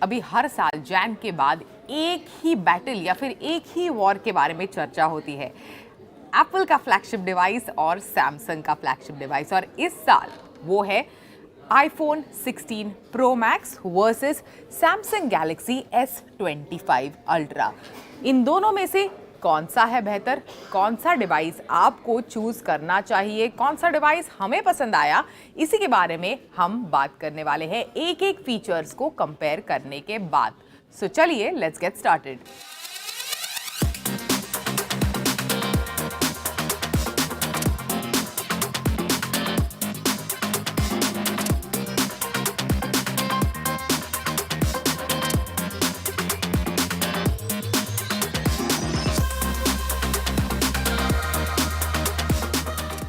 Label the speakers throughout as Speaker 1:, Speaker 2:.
Speaker 1: अभी हर साल जैन के बाद एक ही बैटल या फिर एक ही वॉर के बारे में चर्चा होती है, एप्पल का फ्लैगशिप डिवाइस और सैमसंग का फ्लैगशिप डिवाइस। और इस साल वो है iPhone 16 Pro Max versus Samsung Galaxy S25 Ultra। इन दोनों में से कौन सा है बेहतर, कौन सा डिवाइस आपको चूज करना चाहिए, कौन सा डिवाइस हमें पसंद आया, इसी के बारे में हम बात करने वाले हैं एक एक फीचर्स को कंपेयर करने के बाद। सो चलिए लेट्स गेट स्टार्टेड।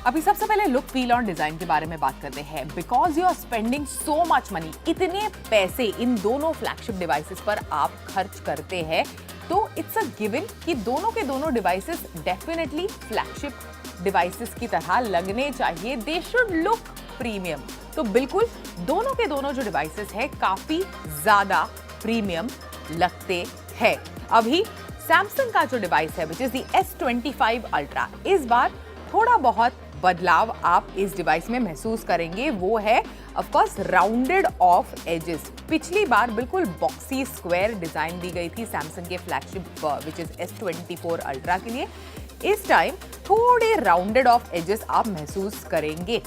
Speaker 1: अभी सबसे पहले लुक, फील और डिजाइन के बारे में बात करते हैं। Because you are spending so much money, इतने पैसे इन दोनों फ्लैगशिप डिवाइसेस पर आप खर्च करते हैं, तो इट्स अ गिवन कि दोनों के दोनों डिवाइसेस डेफिनेटली फ्लैगशिप डिवाइसेस की तरह लगने चाहिए। They should look premium. तो बिल्कुल दोनों के दोनों जो डिवाइसेस है काफी ज्यादा प्रीमियम लगते हैं। अभी सैमसंग का जो डिवाइस है which is the S25 Ultra, इस बार थोड़ा बहुत बदलाव आप इस डिवाइस में महसूस करेंगे। वो है of course rounded off edges. पिछली बार बिल्कुल बॉक्सी स्क्वायर डिजाइन दी गई थी सैमसंग के flagship which is S24 Ultra के लिए। इस टाइम थोड़े राउंडेड ऑफ एजेस आप महसूस करेंगे।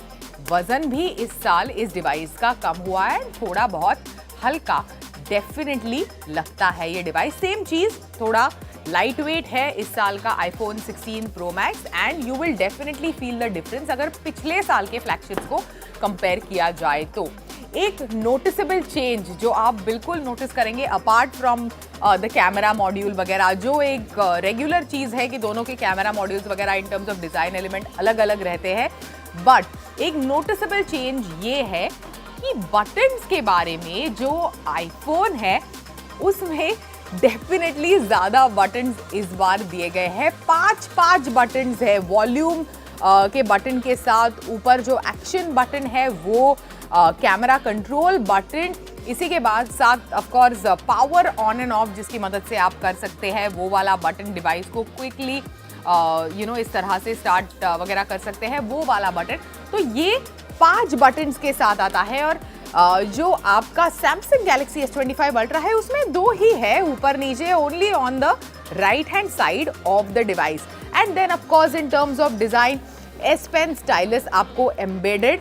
Speaker 1: वजन भी इस साल इस डिवाइस का कम हुआ है, थोड़ा बहुत हल्का डेफिनेटली लगता है ये डिवाइस। सेम चीज, थोड़ा लाइट वेट है इस साल का iPhone 16 Pro Max and you will definitely feel the difference अगर पिछले साल के फ्लैगशिप्स को कंपेयर किया जाए तो। एक नोटिसेबल चेंज जो आप बिल्कुल नोटिस करेंगे apart from the camera module वगैरह, जो एक रेगुलर चीज है कि दोनों के कैमरा मॉड्यूल्स वगैरह इन टर्म्स ऑफ डिजाइन एलिमेंट अलग अलग रहते हैं, बट एक नोटिसेबल चेंज ये है कि बटन्स के बारे में जो आईफोन है उसमें डेफिनेटली ज्यादा बटन्स इस बार दिए गए हैं। 5 बटन्स है वॉल्यूम के बटन के साथ। ऊपर जो एक्शन बटन है वो कैमरा कंट्रोल बटन, इसी के बाद साथ of course power on end of जिसकी मदद से आप कर सकते हैं वो वाला बटन, डिवाइस को क्विकली इस तरह से स्टार्ट वगैरह कर सकते हैं वो वाला बटन। तो ये 5 बटन्स के साथ आता है। और जो आपका Samsung Galaxy S25 Ultra है उसमें 2 ही है, ऊपर नीचे, only on the right hand side of the device. And then of course in terms of design, S Pen stylus आपको एम्बेडेड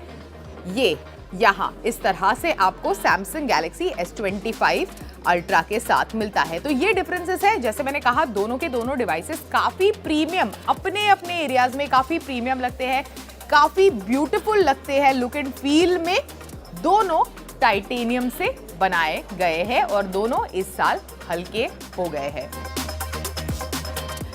Speaker 1: ये यहाँ इस तरह से आपको Samsung Galaxy S25 Ultra के साथ मिलता है। तो ये डिफरेंसेस है। जैसे मैंने कहा दोनों के दोनों डिवाइसेस काफी प्रीमियम, अपने अपने एरियाज में काफी प्रीमियम लगते हैं, काफी ब्यूटीफुल लगते हैं लुक एंड फील में। दोनों टाइटेनियम से बनाए गए हैं और दोनों इस साल हल्के हो गए हैं।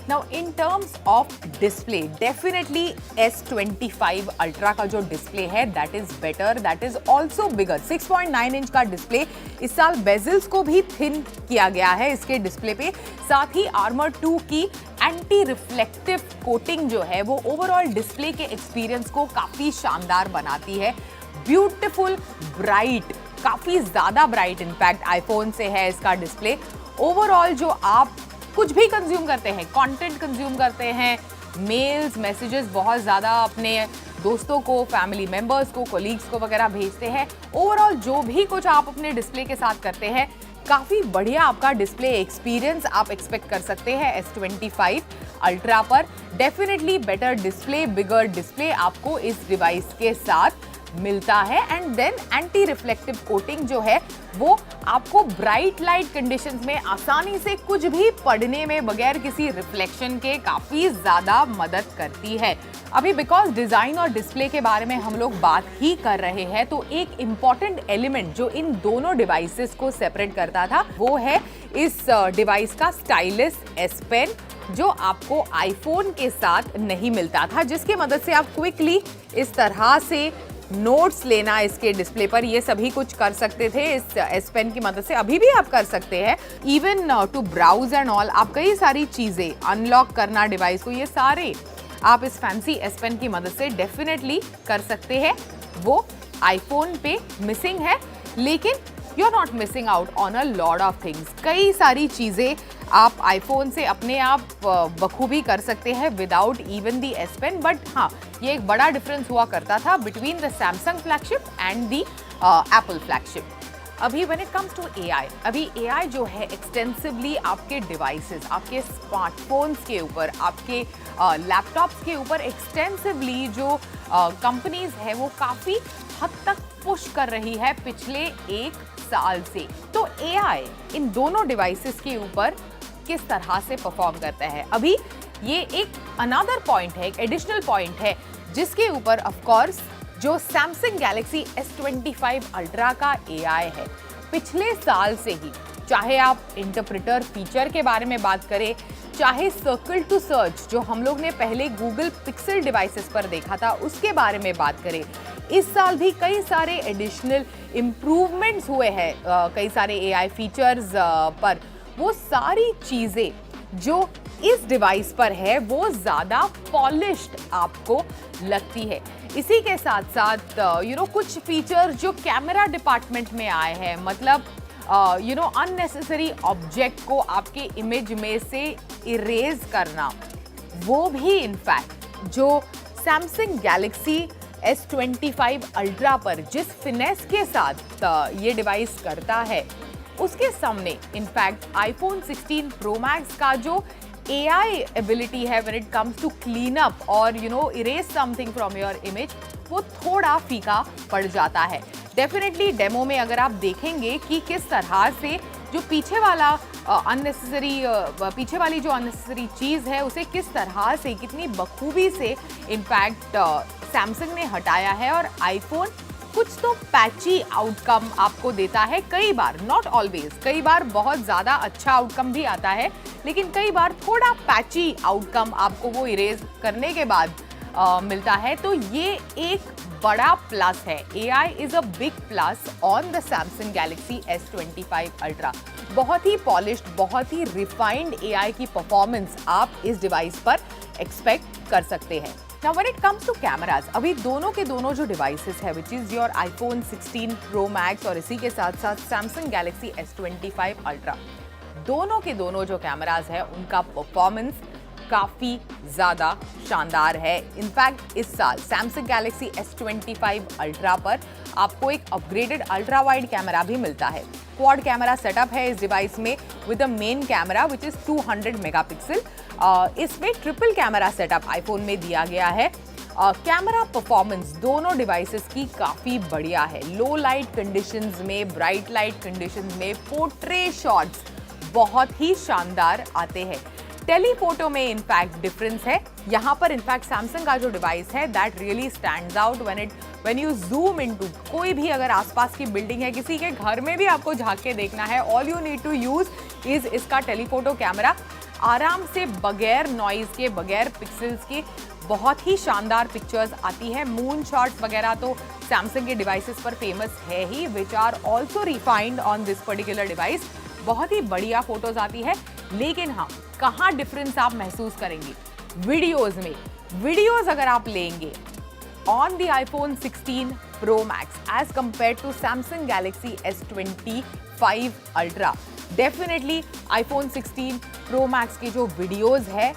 Speaker 1: Now in terms of display, definitely S25 Ultra का जो डिस्प्ले है that is better, that is also bigger. 6.9 inch का डिस्प्ले, इस साल बेजल्स को भी थिन किया गया है इसके डिस्प्ले पे। साथ ही Armor 2 की एंटी रिफ्लेक्टिव कोटिंग जो है वो ओवरऑल डिस्प्ले के एक्सपीरियंस को काफी शानदार बनाती है। ब्यूटीफुल, ब्राइट, काफी ज्यादा ब्राइट इनफैक्ट आईफोन से है इसका डिस्प्ले। ओवरऑल जो आप कुछ भी कंज्यूम करते हैं, कंटेंट कंज्यूम करते हैं, मेल्स, मैसेजेस बहुत ज्यादा अपने दोस्तों को, फैमिली मेंबर्स को, कोलीग्स को वगैरह भेजते हैं, ओवरऑल जो भी कुछ आप अपने डिस्प्ले के साथ करते हैं, काफी बढ़िया आपका डिस्प्ले एक्सपीरियंस आप एक्सपेक्ट कर सकते हैं S25 Ultra पर। Definitely better display, bigger display आपको इस डिवाइस के साथ मिलता है। And then anti reflective coating जो है वो आपको ब्राइट लाइट कंडीशंस में आसानी से कुछ भी पढ़ने में बगैर किसी रिफ्लेक्शन के काफी ज्यादा मदद करती है। अभी बिकॉज डिजाइन और डिस्प्ले के बारे में हम लोग बात ही कर रहे हैं, तो एक इंपॉर्टेंट एलिमेंट जो इन दोनों डिवाइसेस को सेपरेट करता था वो है इस डिवाइस का स्टाइलिस S Pen, जो आपको आईफोन के साथ नहीं मिलता था, जिसकी मदद से आप क्विकली इस तरह से नोट्स लेना इसके डिस्प्ले पर, ये सभी कुछ कर सकते थे इस S Pen की मदद से। अभी भी आप कर सकते हैं, even to browse and all, आप कई सारी चीजें अनलॉक करना डिवाइस को, ये सारे आप इस फैंसी S Pen की मदद से डेफिनेटली कर सकते हैं। वो आईफोन पे मिसिंग है, लेकिन you are not missing out on a lot of things. कई सारी चीज़ें आप आईफोन से अपने आप बखूबी कर सकते हैं without even the S Pen। But हाँ, ये एक बड़ा डिफरेंस हुआ करता था between the Samsung flagship and the Apple flagship. अभी when it comes to AI, अभी AI जो है एक्सटेंसिवली आपके डिवाइसेस, आपके स्मार्टफोन्स के ऊपर, आपके लैपटॉप्स के ऊपर एक्सटेंसिवली जो कंपनीज है वो काफ़ी हद तक पुश कर रही है पिछले 1 साल से। तो AI इन दोनों डिवाइसेस के ऊपर किस तरह से परफॉर्म करता है, अभी ये एक अनदर पॉइंट है, एक एडिशनल पॉइंट है जिसके ऊपर ऑफ कोर्स जो सैमसंग गैलेक्सी S25 अल्ट्रा का AI है पिछले साल से ही, चाहे आप इंटरप्रेटर फीचर के बारे में बात करें, चाहे सर्कल टू सर्च जो हम लोग ने पहले गूगल पिक्सल डिवाइसेस पर देखा था उसके बारे में बात करें, इस साल भी कई सारे एडिशनल इम्प्रूवमेंट्स हुए हैं कई सारे AI फीचर्स पर। वो सारी चीज़ें जो इस डिवाइस पर है वो ज़्यादा पॉलिश्ड आपको लगती है। इसी के साथ साथ कुछ फीचर जो कैमरा डिपार्टमेंट में आए हैं, मतलब अननेसेसरी ऑब्जेक्ट को आपके इमेज में से इरेज करना, वो भी इनफैक्ट जो सैमसंग गैलेक्सी S25 अल्ट्रा पर जिस फिनेस के साथ ये डिवाइस करता है उसके सामने इनफैक्ट आईफोन 16 प्रो मैक्स का जो AI एबिलिटी है when it comes to clean up और erase something from your image, वो थोड़ा फीका पड़ जाता है। डेफिनेटली डेमो में अगर आप देखेंगे कि किस तरह से जो पीछे वाली जो अननेसेसरी चीज़ है उसे किस तरह से कितनी बखूबी से इनफैक्ट सैमसंग ने हटाया है, और आईफोन कुछ तो पैची आउटकम आपको देता है कई बार, नॉट ऑलवेज, कई बार बहुत ज़्यादा अच्छा आउटकम भी आता है, लेकिन कई बार थोड़ा पैची आउटकम आपको वो इरेज करने के बाद मिलता है। तो ये एक बड़ा प्लस है। AI is a big plus on the Samsung Galaxy S25 ultra. बहुत ही पॉलिश्ड, बहुत ही रिफाइंड AI की परफॉर्मेंस आप इस डिवाइस पर एक्सपेक्ट कर सकते हैं। Now when it comes to cameras, अभी दोनों के दोनों जो डिवाइसेस है which is your iPhone 16 Pro Max और इसी के साथ साथ Samsung Galaxy S25 Ultra, दोनों के दोनों जो कैमरास है उनका परफॉर्मेंस काफ़ी ज़्यादा शानदार है। इनफैक्ट इस साल Samsung Galaxy S25 Ultra पर आपको एक अपग्रेडेड अल्ट्रा वाइड कैमरा भी मिलता है। क्वाड कैमरा सेटअप है इस डिवाइस में with a main camera which is 200 megapixel. इसमें ट्रिपल कैमरा सेटअप आईफोन में दिया गया है। कैमरा परफॉर्मेंस दोनों डिवाइसेस की काफ़ी बढ़िया है। लो लाइट कंडीशंस में, ब्राइट लाइट कंडीशंस में पोर्ट्रेट शॉट्स बहुत ही शानदार आते हैं। टेलीफोटो में इनफैक्ट डिफरेंस है। यहाँ पर इनफैक्ट सैमसंग का जो डिवाइस है that really stands out when you zoom into कोई भी अगर आसपास की बिल्डिंग है, किसी के घर में भी आपको झांक के देखना है, all you need to use is इसका टेलीफोटो कैमरा। आराम से बगैर नॉइज के, बगैर पिक्सल्स के बहुत ही शानदार पिक्चर्स आती है। मून शॉट्स वगैरह तो सैमसंग के डिवाइसेस पर फेमस है ही, which are also refined on this particular device. बहुत ही बढ़िया फोटोज आती है। लेकिन हाँ, कहाँ डिफरेंस आप महसूस करेंगे? वीडियोज में। वीडियोज अगर आप लेंगे on the iPhone 16 Pro Max as compared to Samsung Galaxy S25 Ultra, definitely iPhone 16 Pro Max के जो वीडियोज है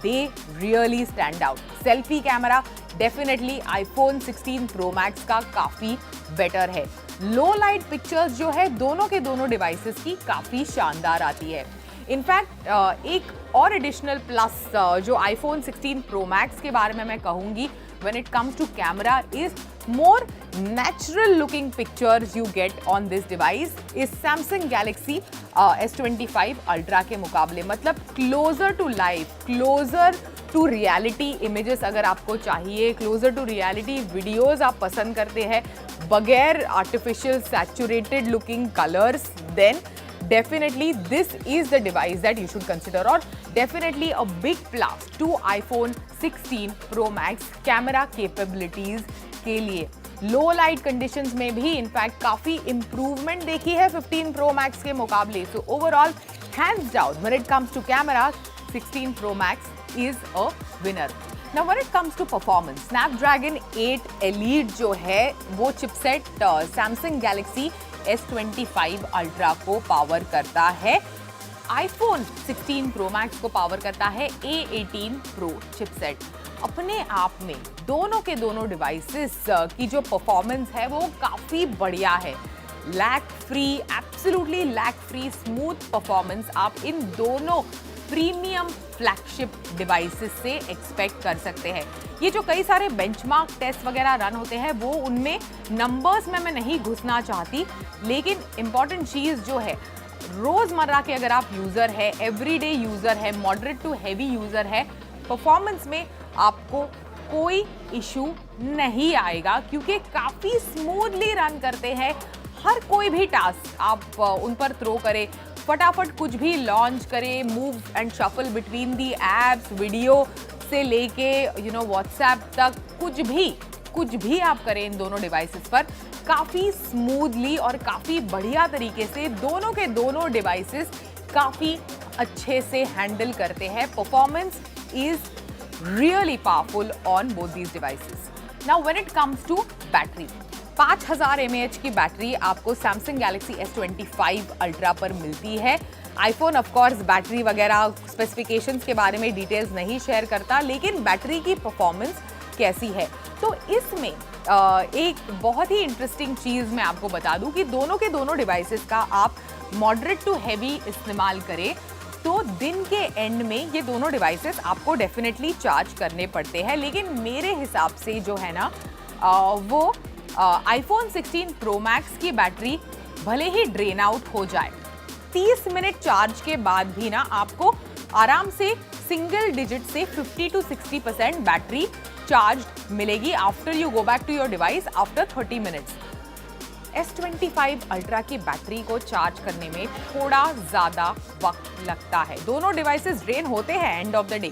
Speaker 1: they really stand out. Selfie camera definitely iPhone 16 Pro Max का काफ़ी बेटर है। लो लाइट पिक्चर्स जो है दोनों के दोनों डिवाइसेस की काफ़ी शानदार आती है। इनफैक्ट एक और एडिशनल प्लस जो आईफोन 16 प्रो मैक्स के बारे में मैं कहूँगी when it comes to camera is more natural looking pictures you get on this device is Samsung Galaxy S25 Ultra के मुकाबले। मतलब closer to life, closer to reality images अगर आपको चाहिए, closer to reality videos आप पसंद करते हैं बगैर artificial saturated looking colors, then definitely this is the device that you should consider, or definitely a big plus to iPhone 16 Pro Max camera capabilities के लिए। लो लाइट कंडीशंस में भी in fact काफ़ी इम्प्रूवमेंट देखी है 15 Pro Max के मुकाबले। So overall hands down when it comes to camera 16 Pro Max is a winner. Now when it comes to performance, Snapdragon 8 Elite जो है वो chipset Samsung Galaxy S25 Ultra को power करता है, iPhone 16 Pro Max को power करता है A18 Pro chipset. अपने आप में दोनों के दोनों डिवाइसेस की जो परफॉर्मेंस है वो काफ़ी बढ़िया है। Lag free, absolutely lag free smooth performance आप इन दोनों प्रीमियम फ्लैगशिप डिवाइसेस से एक्सपेक्ट कर सकते हैं। ये जो कई सारे बेंचमार्क टेस्ट वगैरह रन होते हैं वो उनमें नंबर्स में मैं नहीं घुसना चाहती, लेकिन इंपॉर्टेंट चीज़ जो है, रोज़मर्रा के अगर आप यूज़र है, एवरीडे यूज़र है, मॉडरेट टू हैवी यूज़र है, परफॉर्मेंस में आपको कोई इशू नहीं आएगा क्योंकि काफ़ी स्मूथली रन करते हैं। हर कोई भी टास्क आप उन पर थ्रो करें, फटाफट कुछ भी लॉन्च करें, move and shuffle between the apps, video से लेके व्हाट्सएप तक, कुछ भी आप करें इन दोनों डिवाइसेस पर काफ़ी स्मूथली और काफ़ी बढ़िया तरीके से दोनों के दोनों डिवाइसेस काफ़ी अच्छे से हैंडल करते हैं। Performance is really powerful on both these devices. Now when it comes to battery, 5000 mAh की बैटरी आपको Samsung Galaxy S25 Ultra पर मिलती है। iPhone ऑफ कोर्स बैटरी वगैरह स्पेसिफिकेशंस के बारे में डिटेल्स नहीं शेयर करता, लेकिन बैटरी की परफॉर्मेंस कैसी है तो इसमें एक बहुत ही इंटरेस्टिंग चीज़ मैं आपको बता दूं कि दोनों के दोनों डिवाइसेस का आप मॉडरेट टू हैवी इस्तेमाल करें तो दिन के एंड में ये दोनों डिवाइसेस आपको डेफिनेटली चार्ज करने पड़ते हैं। लेकिन मेरे हिसाब से जो है ना वो iPhone 16 Pro Max की बैटरी भले ही ड्रेन आउट हो जाए, 30 मिनट चार्ज के बाद भी ना आपको आराम से सिंगल डिजिट से 50 to 60% बैटरी चार्ज मिलेगी after you go back to your device after 30 minutes. S25 Ultra की बैटरी को चार्ज करने में थोड़ा ज़्यादा वक्त लगता है। दोनों डिवाइसेस ड्रेन होते हैं एंड ऑफ द डे,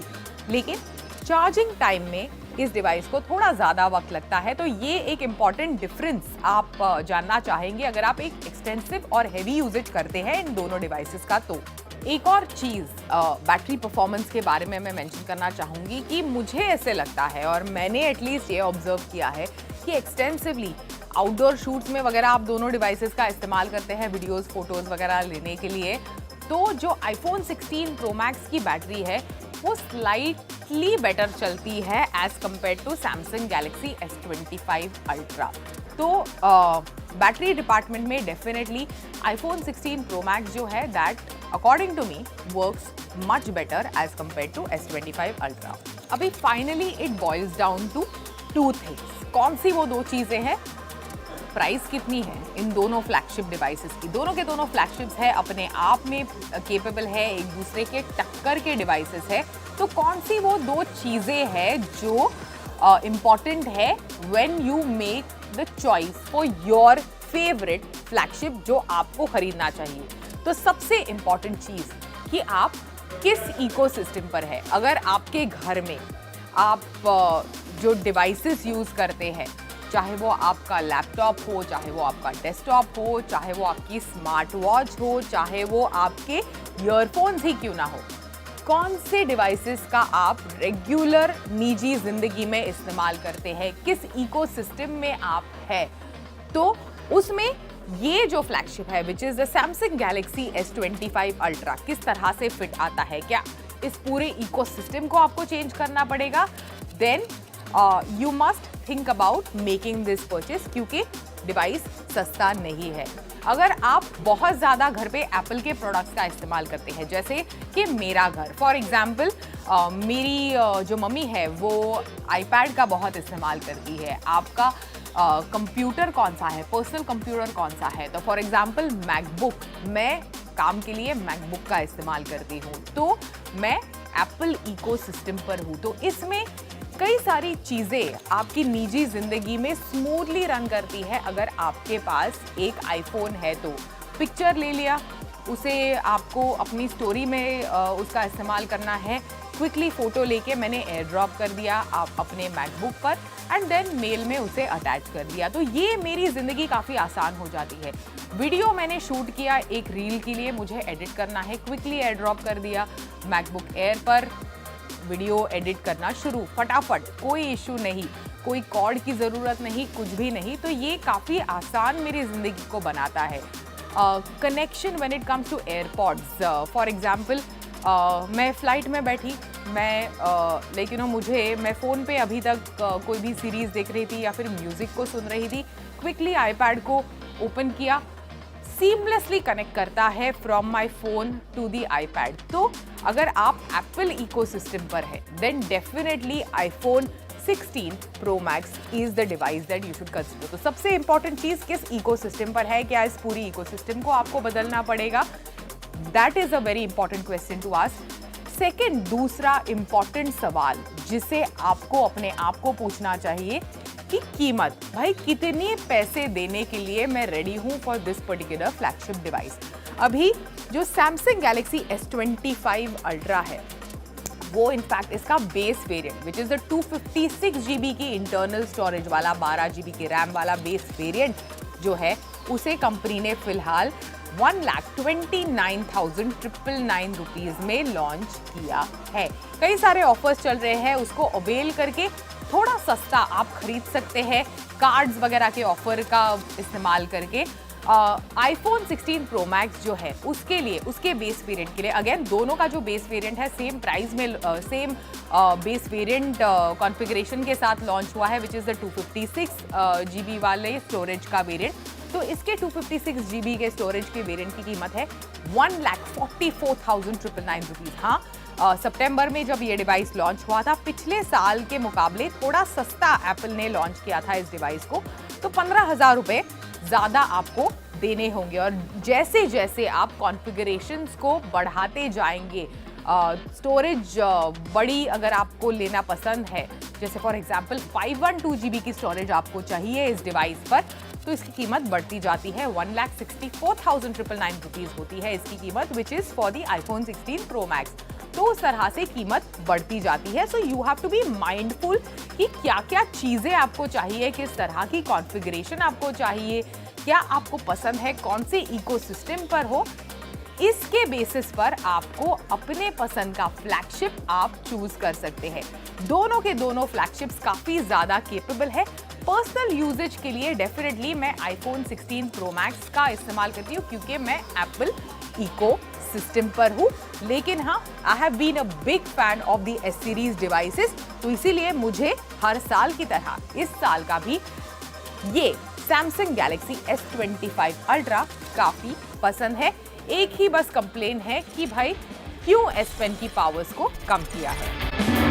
Speaker 1: लेकिन चार्जिंग टाइम में इस डिवाइस को थोड़ा ज़्यादा वक्त लगता है। तो ये एक इम्पॉर्टेंट डिफरेंस आप जानना चाहेंगे अगर आप एक एक्सटेंसिव और हैवी यूजेज करते हैं इन दोनों डिवाइसेस का। तो एक और चीज़ बैटरी परफॉर्मेंस के बारे में मैं मेंशन करना चाहूँगी कि मुझे ऐसे लगता है और मैंने एटलीस्ट ये ऑब्जर्व किया है कि एक्सटेंसिवली आउटडोर शूट्स में वगैरह आप दोनों डिवाइसेस का इस्तेमाल करते हैं वीडियोस, फोटोज़ वगैरह लेने के लिए, तो जो iPhone 16 Pro Max की बैटरी है वो स्लाइटली बेटर चलती है as compared to Samsung Galaxy S25 Ultra। तो बैटरी डिपार्टमेंट में डेफिनेटली iPhone 16 Pro Max जो है that according to me works much better as compared to S25 Ultra। अभी finally it boils down to two things. कौन सी वो दो चीज़ें हैं? प्राइस कितनी है इन दोनों फ्लैगशिप डिवाइसेस की। दोनों के दोनों फ्लैगशिप्स है, अपने आप में केपेबल है, एक दूसरे के टक्कर के डिवाइसेस है। तो कौन सी वो दो चीज़ें हैं जो इम्पॉर्टेंट है when you make the choice for your favourite flagship जो आपको खरीदना चाहिए? तो सबसे इम्पॉर्टेंट चीज़ कि आप किस इकोसिस्टम पर है। अगर आपके घर में आप जो डिवाइसेस यूज़ करते हैं, चाहे वो आपका लैपटॉप हो, चाहे वो आपका डेस्कटॉप हो, चाहे वो आपकी स्मार्ट वॉच हो, चाहे वो आपके ईयरफोन्स ही क्यों ना हो, कौन से डिवाइसेस का आप रेगुलर निजी जिंदगी में इस्तेमाल करते हैं, किस इकोसिस्टम में आप है, तो उसमें ये जो फ्लैगशिप है which is the Samsung Galaxy S25 Ultra किस तरह से फिट आता है। क्या इस पूरे इकोसिस्टम को आपको चेंज करना पड़ेगा? Then you must think about making this purchase, क्योंकि डिवाइस सस्ता नहीं है। अगर आप बहुत ज़्यादा घर पे एप्पल के प्रोडक्ट्स का इस्तेमाल करते हैं, जैसे कि मेरा घर फॉर एग्जांपल, मेरी जो मम्मी है वो आईपैड का बहुत इस्तेमाल करती है। आपका कंप्यूटर कौन सा है, पर्सनल कंप्यूटर कौन सा है? तो फॉर एग्जांपल मैकबुक, मैं काम के लिए मैकबुक का इस्तेमाल करती हूँ, तो मैं एप्पल इकोसिस्टम पर हूँ। तो इसमें कई सारी चीज़ें आपकी निजी ज़िंदगी में स्मूथली रन करती है अगर आपके पास एक आईफोन है। तो पिक्चर ले लिया, उसे आपको अपनी स्टोरी में उसका इस्तेमाल करना है, क्विकली फ़ोटो लेके मैंने एयर ड्रॉप कर दिया आप अपने मैकबुक पर एंड देन मेल में उसे अटैच कर दिया। तो ये मेरी ज़िंदगी काफ़ी आसान हो जाती है। वीडियो मैंने शूट किया एक रील के लिए, मुझे एडिट करना है, क्विकली एयर ड्रॉप कर दिया मैकबुक एयर पर, वीडियो एडिट करना शुरू, फटाफट, कोई इशू नहीं। कोई कॉर्ड की ज़रूरत नहीं, कुछ भी नहीं। तो ये काफ़ी आसान मेरी ज़िंदगी को बनाता है। Connection when it comes to AirPods, for example मैं फ़्लाइट में बैठी, मैं लेकिन मैं फ़ोन पे अभी तक कोई भी सीरीज़ देख रही थी या फिर म्यूज़िक को सुन रही थी, क्विकली आईपैड को ओपन किया, सीमलेसली कनेक्ट करता है from my phone to the iPad. तो अगर आप एप्पल इकोसिस्टम पर है, then definitely iPhone 16 Pro Max is the device that you should consider। तो सबसे इंपॉर्टेंट चीज किस इकोसिस्टम पर है, क्या इस पूरी इकोसिस्टम को आपको बदलना पड़ेगा? That is a very important question to ask. Second, दूसरा इंपॉर्टेंट सवाल जिसे आपको अपने आप को पूछना चाहिए कि कीमत, भाई कितने पैसे देने के लिए मैं रेडी हूं for this particular flagship device. अभी जो सैमसंग गैलेक्सी S25 अल्ट्रा है, वो इनफैक्ट इसका base variant which is the 256 GB की इंटरनल स्टोरेज वाला, 12 GB की रैम वाला बेस वेरिएंट जो है, उसे कंपनी ने फिलहाल 1,29,999 रुपीज में लॉन्च किया है। कई सारे ऑफर्स चल रहे हैं, उसको अवेल करके थोड़ा सस्ता आप खरीद सकते हैं कार्ड्स वगैरह के ऑफर का इस्तेमाल करके। आईफोन 16 Pro Max जो है, उसके लिए, उसके बेस वेरिएंट के लिए, अगेन दोनों का जो बेस वेरिएंट है सेम प्राइस में, सेम बेस वेरिएंट कॉन्फ़िगरेशन के साथ लॉन्च हुआ है, विच इज़ द 256 GB वाले स्टोरेज का वेरिएंट। तो इसके 256 GB के स्टोरेज के वेरिएंट की कीमत है 1,44,999 रुपीज़। हाँ, सितंबर में जब ये डिवाइस लॉन्च हुआ था, पिछले साल के मुकाबले थोड़ा सस्ता एप्पल ने लॉन्च किया था इस डिवाइस को, तो 15,000 रुपये ज़्यादा आपको देने होंगे। और जैसे जैसे आप कॉन्फ़िगरेशंस को बढ़ाते जाएंगे, स्टोरेज बड़ी अगर आपको लेना पसंद है, जैसे फॉर एग्जांपल 512 GB की स्टोरेज आपको चाहिए इस डिवाइस पर, तो इसकी कीमत बढ़ती जाती है, 1,64,999 रुपीज़ होती है इसकी कीमत, which is for the iPhone 16 Pro Max। तो उस तरह से कीमत बढ़ती जाती है। So you have to be mindful कि क्या क्या चीज़ें आपको चाहिए, किस तरह की कॉन्फ़िगरेशन आपको चाहिए, क्या आपको पसंद है, कौन से इकोसिस्टम पर हो। इसके बेसिस पर आपको अपने पसंद का फ्लैगशिप आप चूज कर सकते हैं। दोनों के दोनों फ्लैगशिप्स काफ़ी ज़्यादा केपेबल है। पर्सनल यूजेज के लिए डेफिनेटली मैं आईफोन 16 Pro Max का इस्तेमाल करती हूँ, क्योंकि मैं एप्पल इको सिस्टम पर हूँ। लेकिन हाँ, I have been a big fan of the S series devices, तो इसीलिए मुझे हर साल की तरह इस साल का भी ये सैमसंग गैलेक्सी S25 अल्ट्रा काफ़ी पसंद है। एक ही बस कंप्लेन है कि भाई क्यों S Pen की पावर्स को कम किया है।